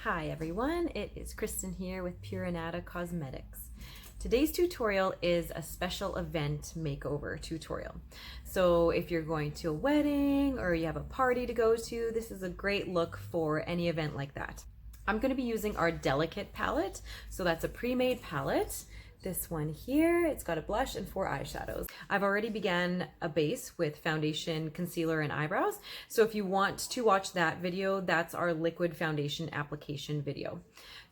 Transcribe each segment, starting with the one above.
Hi everyone, it is Kristen here with Pureline Cosmetics. Today's tutorial is a special event makeover tutorial. So if you're going to a wedding or you have a party to go to, this is a great look for any event like that. I'm going to be using our Delicate palette. So that's a pre-made palette. This one here, it's got a blush and 4 eyeshadows. I've already began a base with foundation, concealer, and eyebrows. So if you want to watch that video, that's our liquid foundation application video.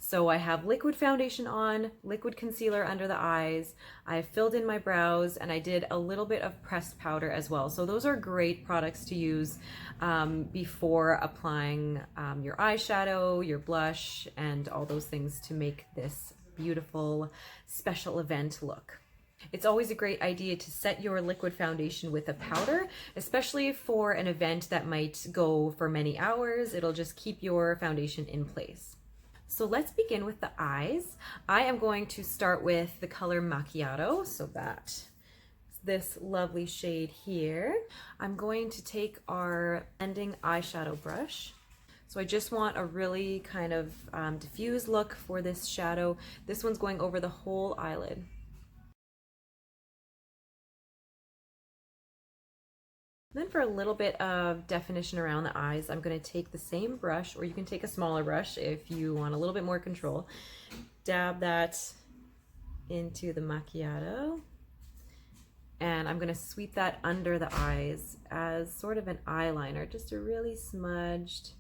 So I have liquid foundation on, liquid concealer under the eyes, I filled in my brows, and I did a little bit of pressed powder as well. So those are great products to use before applying your eyeshadow, your blush, and all those things to make this beautiful special event look. It's always a great idea to set your liquid foundation with a powder, especially for an event that might go for many hours. It'll just keep your foundation in place. So let's begin with the eyes. I am going to start with the color Macchiato, so that's this lovely shade here. I'm going to take our blending eyeshadow brush. So I just want a really kind of diffuse look for this shadow. This one's going over the whole eyelid. Then for a little bit of definition around the eyes, I'm going to take the same brush, or you can take a smaller brush if you want a little bit more control. Dab that into the Macchiato. And I'm going to sweep that under the eyes as sort of an eyeliner, just a really smudged,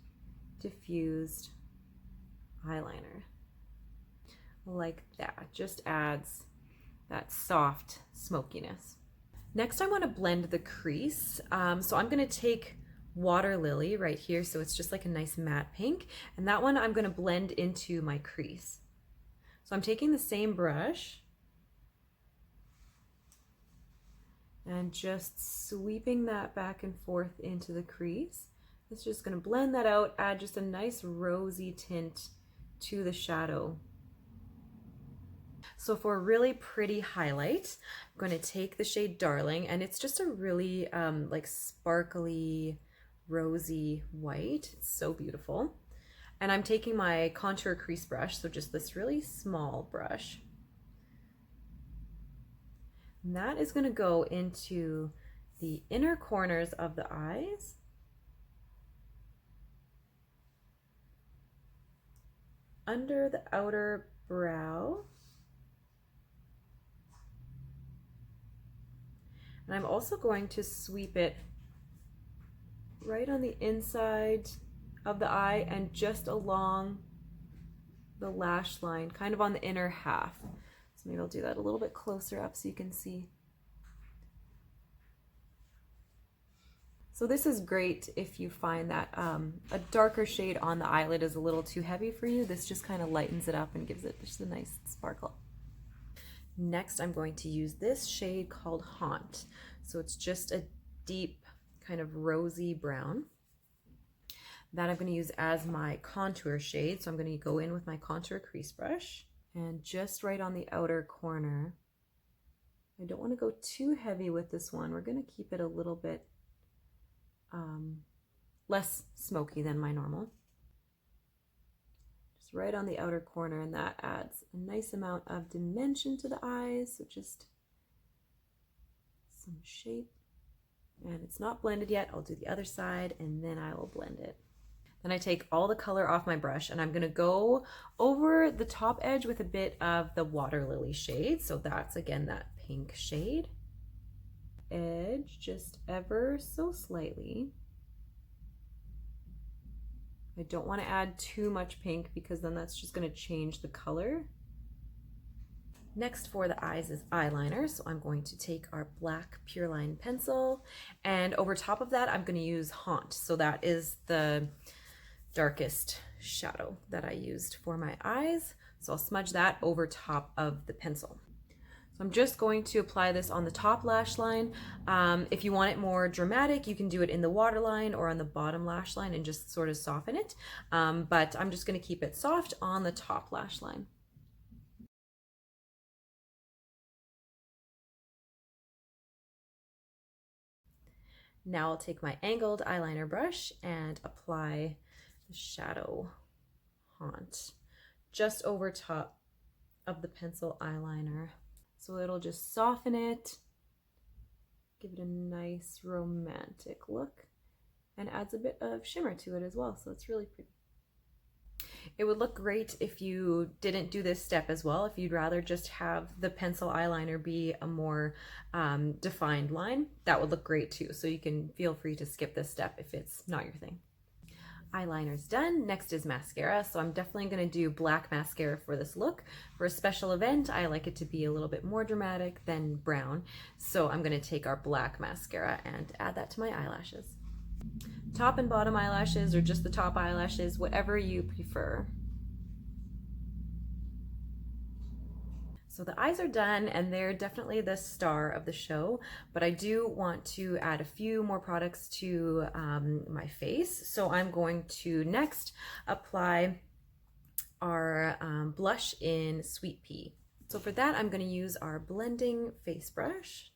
diffused eyeliner like that. Just adds that soft smokiness. Next I want to blend the crease, so I'm going to take Water Lily right here, so it's just like a nice matte pink, and that one I'm going to blend into my crease. So I'm taking the same brush and just sweeping that back and forth into the crease. It's just going to blend that out, add just a nice rosy tint to the shadow. So for a really pretty highlight, I'm going to take the shade Darling, and it's just a really like sparkly, rosy white. It's so beautiful. And I'm taking my contour crease brush, so just this really small brush. And that is going to go into the inner corners of the eyes. Under the outer brow. And I'm also going to sweep it right on the inside of the eye and just along the lash line, kind of on the inner half. So maybe I'll do that a little bit closer up so you can see. So this is great if you find that a darker shade on the eyelid is a little too heavy for you. This just kind of lightens it up and gives it just a nice sparkle. Next, I'm going to use this shade called Haunt. So it's just a deep kind of rosy brown that I'm going to use as my contour shade. So I'm going to go in with my contour crease brush and just right on the outer corner. I don't want to go too heavy with this one. We're going to keep it a little bit less smoky than my normal. Just right on the outer corner, and that adds a nice amount of dimension to the eyes, so just some shape. And it's not blended yet. I'll do the other side and then I will blend it. Then I take all the color off my brush and I'm going to go over the top edge with a bit of the Water Lily shade. So that's again that pink shade. Edge just ever so slightly. I don't want to add too much pink because then that's just going to change the color. Next for the eyes is eyeliner. So I'm going to take our black Pureline pencil, and over top of that I'm going to use Haunt. So that is the darkest shadow that I used for my eyes. So I'll smudge that over top of the pencil. So I'm just going to apply this on the top lash line. If you want it more dramatic, you can do it in the waterline or on the bottom lash line and just sort of soften it. But I'm just going to keep it soft on the top lash line. Now I'll take my angled eyeliner brush and apply the shadow taunt just over top of the pencil eyeliner. So it'll just soften it, give it a nice romantic look, and adds a bit of shimmer to it as well. So it's really pretty. It would look great if you didn't do this step as well. If you'd rather just have the pencil eyeliner be a more defined line, that would look great too. So you can feel free to skip this step if it's not your thing. Eyeliner's done. Next is mascara. So I'm definitely going to do black mascara for this look. For a special event, I like it to be a little bit more dramatic than brown. So I'm going to take our black mascara and add that to my eyelashes. Top and bottom eyelashes, or just the top eyelashes, whatever you prefer. So the eyes are done, and they're definitely the star of the show, but I do want to add a few more products to my face. So I'm going to next apply our blush in Sweet Pea. So for that, I'm going to use our blending face brush.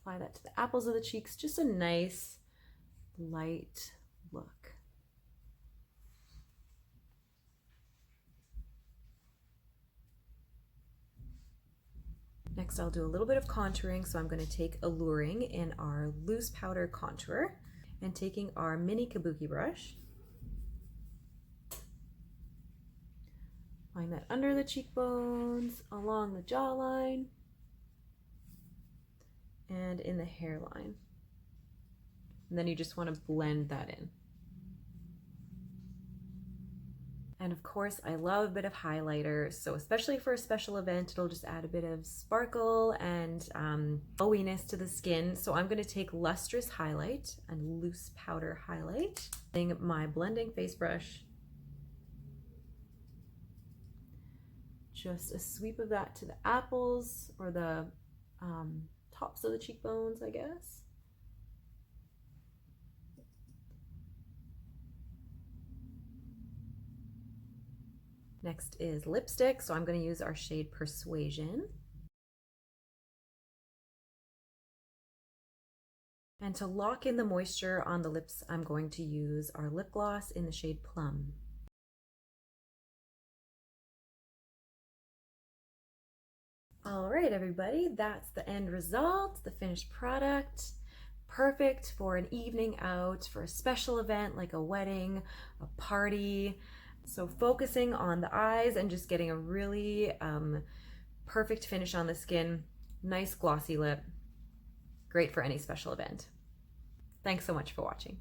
Apply that to the apples of the cheeks, just a nice light look. Next, I'll do a little bit of contouring, so I'm going to take Alluring in our loose powder contour, and taking our mini kabuki brush, line that under the cheekbones, along the jawline, and in the hairline. And then you just want to blend that in. And of course, I love a bit of highlighter, so especially for a special event, it'll just add a bit of sparkle and glowiness to the skin. So I'm going to take Lustrous Highlight and loose powder highlight, using my blending face brush. Just a sweep of that to the apples, or the tops of the cheekbones, I guess. Next is lipstick, so I'm going to use our shade Persuasion. And to lock in the moisture on the lips, I'm going to use our lip gloss in the shade Plum. All right, everybody, that's the end result, the finished product. Perfect for an evening out, for a special event like a wedding, a party. So focusing on the eyes and just getting a really perfect finish on the skin. Nice glossy lip. Great for any special event. Thanks so much for watching.